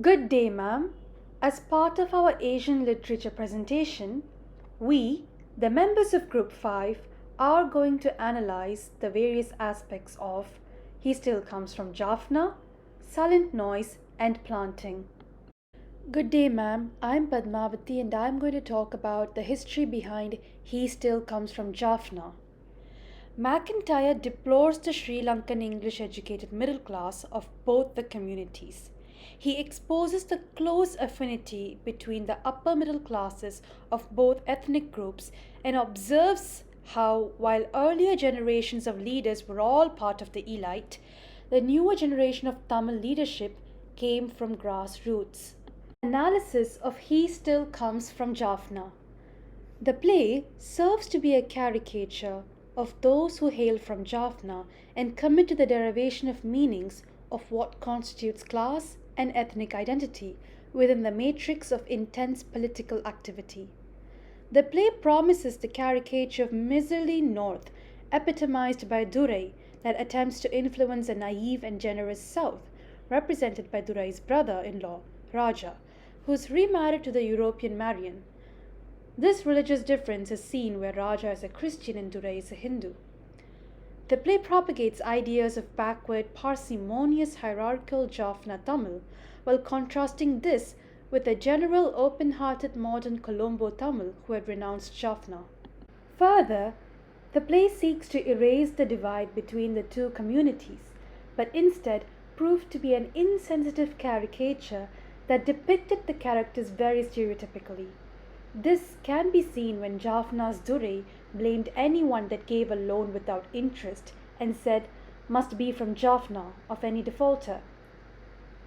Good day, ma'am. As part of our Asian literature presentation, we, the members of Group 5, are going to analyze the various aspects of He Still Comes from Jaffna, Silent Noise, and Planting. Good day, ma'am. I'm Padmavati and I'm going to talk about the history behind He Still Comes from Jaffna. McIntyre deplores the Sri Lankan English educated middle class of both the communities. He exposes the close affinity between the upper middle classes of both ethnic groups and observes how, while earlier generations of leaders were all part of the elite, the newer generation of Tamil leadership came from grassroots. Analysis of He Still Comes from Jaffna. The play serves to be a caricature of those who hail from Jaffna and commit to the derivation of meanings of what constitutes class and ethnic identity within the matrix of intense political activity. The play promises the caricature of miserly North, epitomized by Durai, that attempts to influence a naive and generous South, represented by Durai's brother in law, Raja, who is remarried to the European Marian. This religious difference is seen where Raja is a Christian and Durai is a Hindu. The play propagates ideas of backward, parsimonious, hierarchical Jaffna Tamil, while contrasting this with the general open hearted modern Colombo Tamil who had renounced Jaffna. Further, the play seeks to erase the divide between the two communities, but instead proved to be an insensitive caricature that depicted the characters very stereotypically. This can be seen when Jaffna's Durai blamed anyone that gave a loan without interest and said, must be from Jaffna of any defaulter.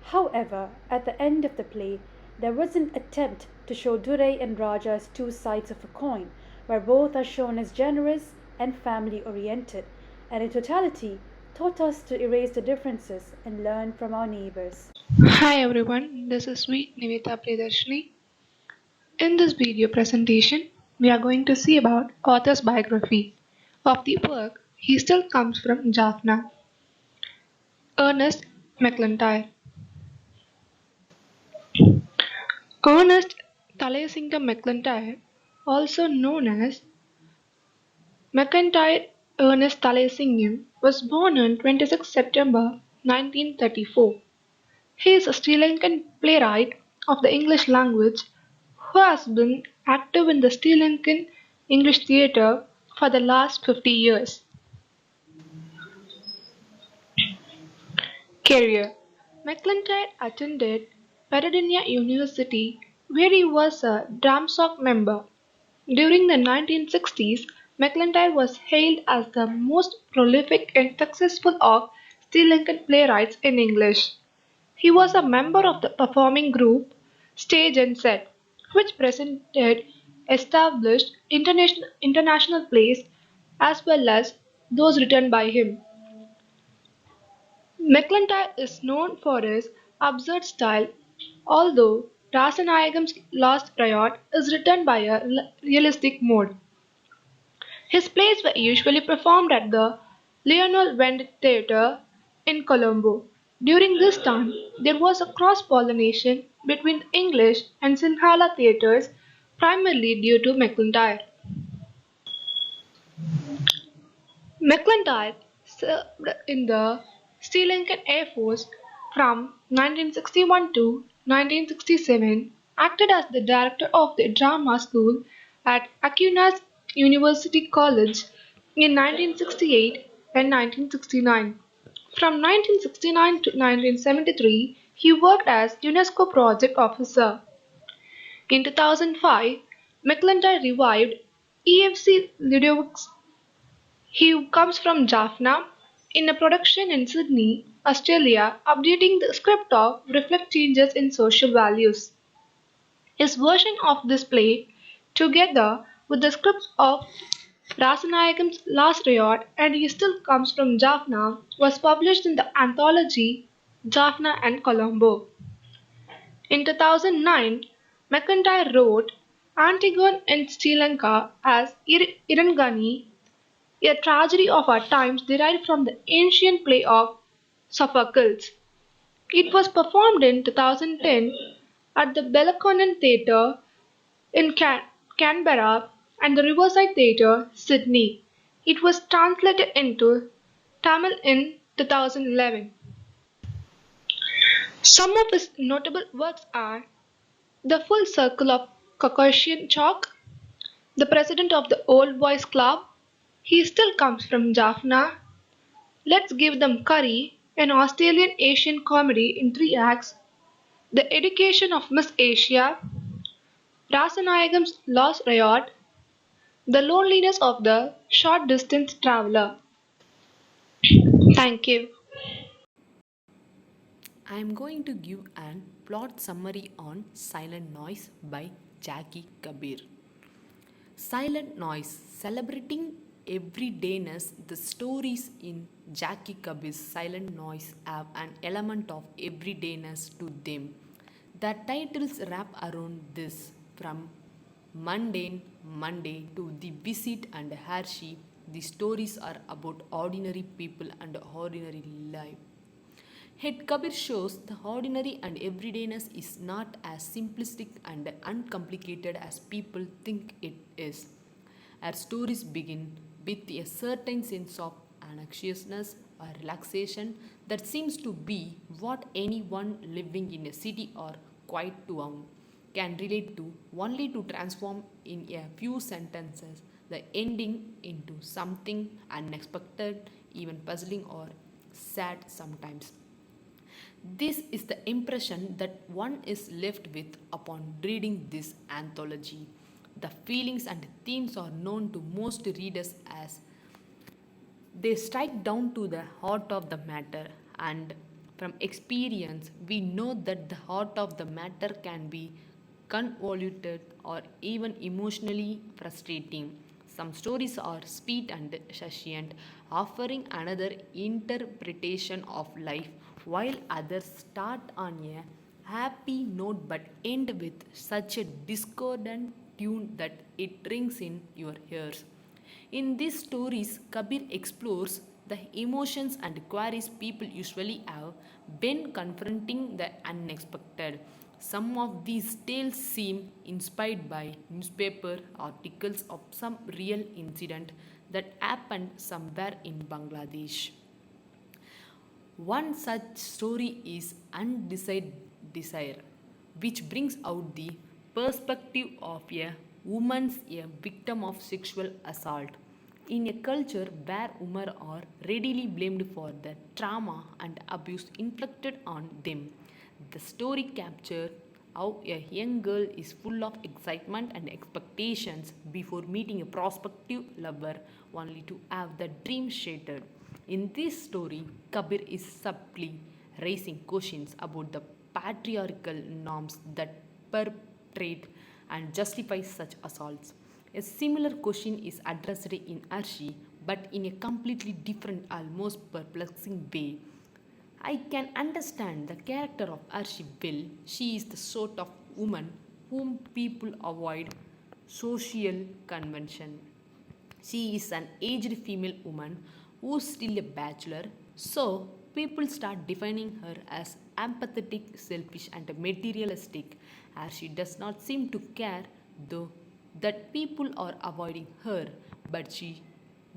However, at the end of the play, there was an attempt to show Durai and Raja as two sides of a coin, where both are shown as generous and family oriented, and in totality taught us to erase the differences and learn from our neighbors. Hi everyone, this is Sweet Nivita Priyadarshini. In this video presentation, we are going to see about author's biography of the work He Still Comes from Jaffna. Ernest McIntyre. Ernest Thalayasingam McIntyre, also known as McIntyre Ernest Thalayasingam, was born on 26 September 1934. He is a Sri Lankan playwright of the English language who has been active in the Sri Lankan English theatre for the last 50 years. Career. McIntyre attended Peradeniya University where he was a Dramsoc member. During the 1960s, McIntyre was hailed as the most prolific and successful of Sri Lankan playwrights in English. He was a member of the performing group Stage and Set, which presented established international plays as well as those written by him. McIntyre is known for his absurd style, although Rasanayagam's Last Riot is written by a realistic mode. His plays were usually performed at the Lionel Wendt Theatre in Colombo. During this time, there was a cross-pollination between English and Sinhala theatres, primarily due to McIntyre. McIntyre served in the Sri Lankan Air Force from 1961 to 1967, acted as the director of the drama school at Aquinas University College in 1968 and 1969. From 1969 to 1973, he worked as UNESCO project officer. In 2005, McIntyre revived EFC Ludwig's He Comes from Jaffna in a production in Sydney, Australia, updating the script to reflect changes in social values. His version of this play, together with the scripts of Rasanayagam's Last Riot and He Still Comes from Jaffna, was published in the anthology Jaffna and Colombo. In 2009, McIntyre wrote Antigone in Sri Lanka as Irangani, a tragedy of our times derived from the ancient play of Sophocles. It was performed in 2010 at the Bellaconnen Theatre in Canberra and the Riverside Theatre, Sydney. It was translated into Tamil in 2011. Some of his notable works are The Full Circle of Caucasian Chalk, The President of the Old Boys Club, He Still Comes from Jaffna, Let's Give Them Curry, an Australian Asian comedy in 3 acts, The Education of Miss Asia, Rasanayagam's Lost Riot, The Loneliness of the Short Distance Traveler. Thank you. I am going to give an plot summary on Silent Noise by Jackie Kabir. Silent Noise, celebrating everydayness, the stories in Jackie Kabir's Silent Noise have an element of everydayness to them. The titles wrap around this, from mundane Monday to the visit and Hershey. The stories are about ordinary people and ordinary life. Yet Kabir shows the ordinary and everydayness is not as simplistic and uncomplicated as people think it is. Our stories begin with a certain sense of anxiousness or relaxation that seems to be what anyone living in a city or quiet town can relate to, only to transform in a few sentences the ending into something unexpected, even puzzling or sad sometimes. This is the impression that one is left with upon reading this anthology. The feelings and themes are known to most readers as they strike down to the heart of the matter, and from experience, we know that the heart of the matter can be convoluted or even emotionally frustrating. Some stories are sweet and sentient, offering another interpretation of life, while others start on a happy note but end with such a discordant tune that it rings in your ears. In these stories, Kabir explores the emotions and queries people usually have when confronting the unexpected. Some of these tales seem inspired by newspaper articles of some real incident that happened somewhere in Bangladesh. One such story is Undecided Desire, which brings out the perspective of a woman, a victim of sexual assault. In a culture where women are readily blamed for the trauma and abuse inflicted on them, the story captures how a young girl is full of excitement and expectations before meeting a prospective lover, only to have the dream shattered. In this story, Kabir is subtly raising questions about the patriarchal norms that perpetrate and justify such assaults. A similar question is addressed in Arshi, but in a completely different, almost perplexing way. I can understand the character of Arshi well. She is the sort of woman whom people avoid social convention. She is an aged female woman who's still a bachelor, so people start defining her as apathetic, selfish, and materialistic, as she does not seem to care, though, that people are avoiding her, but she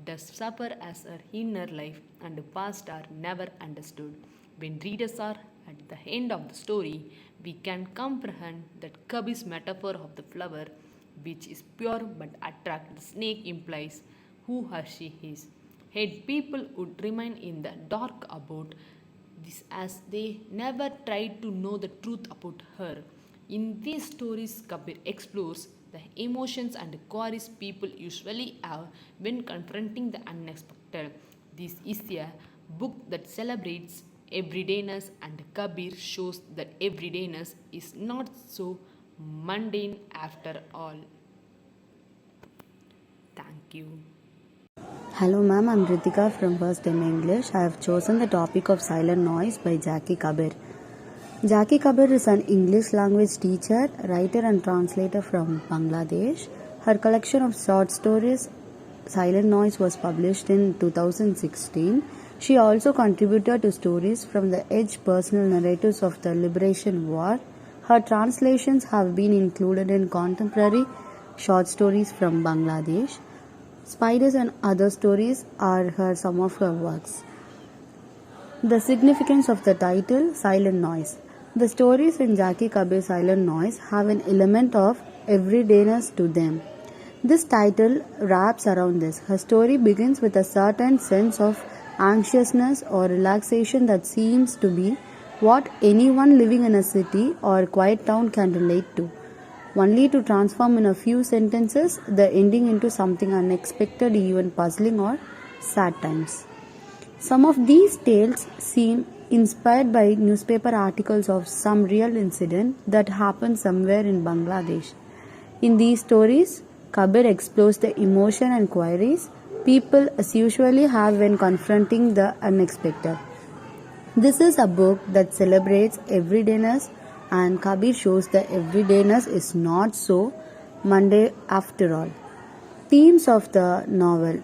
does suffer as her inner life and past are never understood. When readers are at the end of the story, we can comprehend that Kabir's metaphor of the flower, which is pure but attract the snake, implies who her she is. Yet people would remain in the dark about this as they never tried to know the truth about her. In these stories, Kabir explores the emotions and queries people usually have when confronting the unexpected. This is a book that celebrates everydayness, and Kabir shows that everydayness is not so mundane after all. Thank you. Hello ma'am, I'm Ritika from First M English. I have chosen the topic of Silent Noise by Jackie Kabir. Jackie Kabir is an English language teacher, writer and translator from Bangladesh. Her collection of short stories, Silent Noise, was published in 2016. She also contributed to stories from the edge personal narratives of the Liberation War. Her translations have been included in contemporary short stories from Bangladesh. Spiders and Other Stories are some of her works. The significance of the title, Silent Noise. The stories in Jackie Kabir's Silent Noise have an element of everydayness to them. This title wraps around this. Her story begins with a certain sense of anxiousness or relaxation that seems to be what anyone living in a city or quiet town can relate to, only to transform in a few sentences the ending into something unexpected, even puzzling or sad times. Some of these tales seem inspired by newspaper articles of some real incident that happened somewhere in Bangladesh. In these stories, Kabir explores the emotion and queries people as usually have when confronting the unexpected. This is a book that celebrates everydayness, and Kabir shows that everydayness is not so mundane after all. Themes of the novel: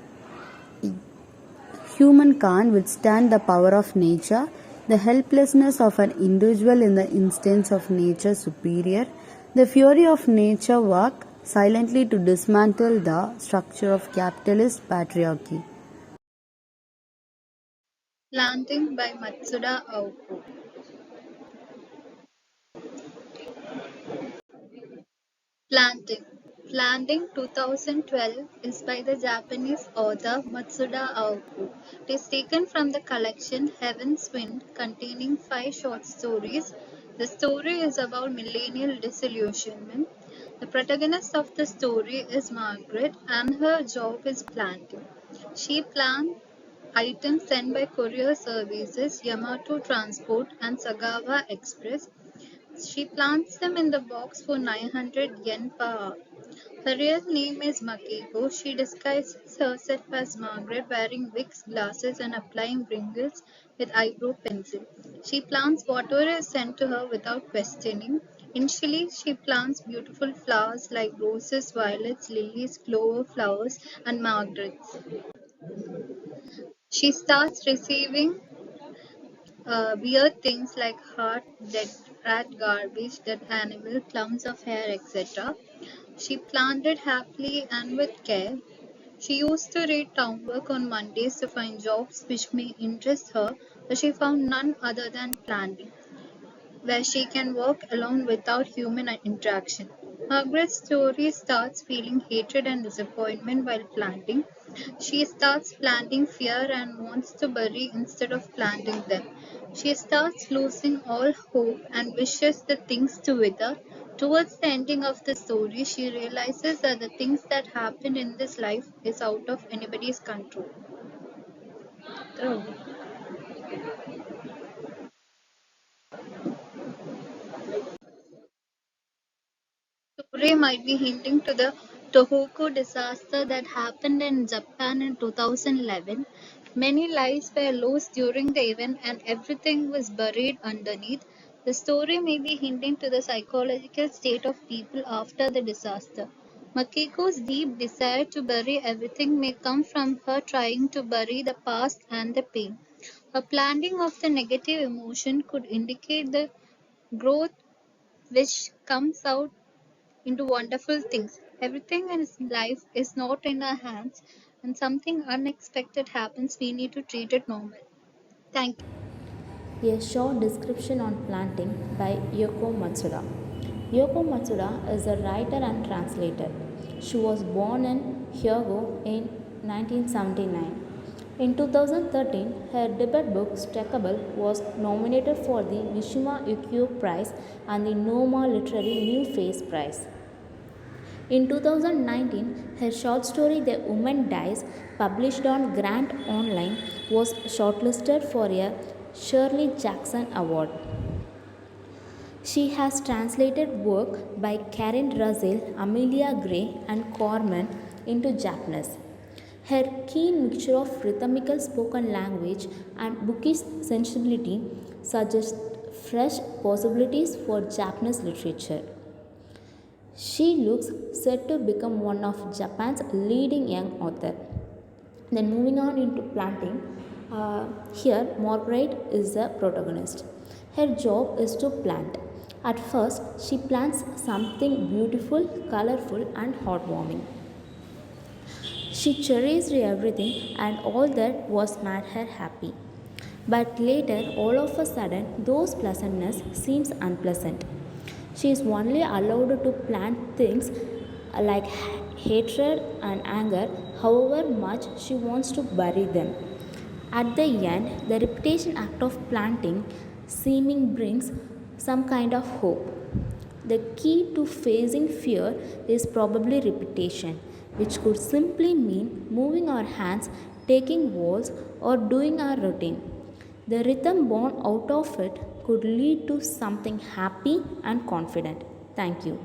human can't withstand the power of nature, the helplessness of an individual in the instance of nature's superior, the fury of nature work silently to dismantle the structure of capitalist patriarchy. Planting by Matsuda Aoko. Planting. Planting 2012 is by the Japanese author Matsuda Aoko. It is taken from the collection Heaven's Wind containing 5 short stories. The story is about millennial disillusionment. The protagonist of the story is Margaret and her job is planting. She plants items sent by courier services Yamato Transport and Sagawa Express. She plants them in the box for 900 yen per hour. Her real name is Makiko. She disguises herself as Margaret, wearing wigs, glasses, and applying wrinkles with eyebrow pencil. She plants whatever is sent to her without questioning. Initially, she plants beautiful flowers like roses, violets, lilies, clover flowers, and margarettes. She starts receiving weird things like heart, dead rat, garbage, dead animal, clumps of hair, etc. She planned it happily and with care. She used to read town work on Mondays to find jobs which may interest her, but she found none other than planting, where she can walk alone without human interaction. Margaret's story starts feeling hatred and disappointment while planting. She starts planting fear and wants to bury instead of planting them. She starts losing all hope and wishes the things to wither. Towards the ending of the story, she realizes that the things that happen in this life is out of anybody's control. Oh. Story might be hinting to the Tohoku disaster that happened in Japan in 2011. Many lives were lost during the event and everything was buried underneath. The story may be hinting to the psychological state of people after the disaster. Makiko's deep desire to bury everything may come from her trying to bury the past and the pain. Her planting of the negative emotion could indicate the growth which comes out into wonderful things. Everything in life is not in our hands, and something unexpected happens, we need to treat it normal. Thank you. A short description on planting by Yoko Matsuda. Yoko Matsuda is a writer and translator. She was born in Hyogo in 1979. In 2013, her debut book Stackable was nominated for the Mishima Yukio Prize and the Noma Literary New Face Prize. In 2019, her short story The Woman Dies, published on Grant Online, was shortlisted for a Shirley Jackson Award. She has translated work by Karen Russell, Amelia Gray, and Corman into Japanese. Her keen mixture of rhythmical spoken language and bookish sensibility suggests fresh possibilities for Japanese literature. She looks set to become one of Japan's leading young authors. Then moving on into planting, Here, Margaret is the protagonist. Her job is to plant. At first, she plants something beautiful, colorful, and heartwarming. She cherished everything, and all that was made her happy. But later, all of a sudden, those pleasantness seems unpleasant. She is only allowed to plant things like hatred and anger, however much she wants to bury them. At the end, the repetition act of planting seeming brings some kind of hope. The key to facing fear is probably repetition, which could simply mean moving our hands, taking walls, or doing our routine. The rhythm born out of it could lead to something happy and confident. Thank you.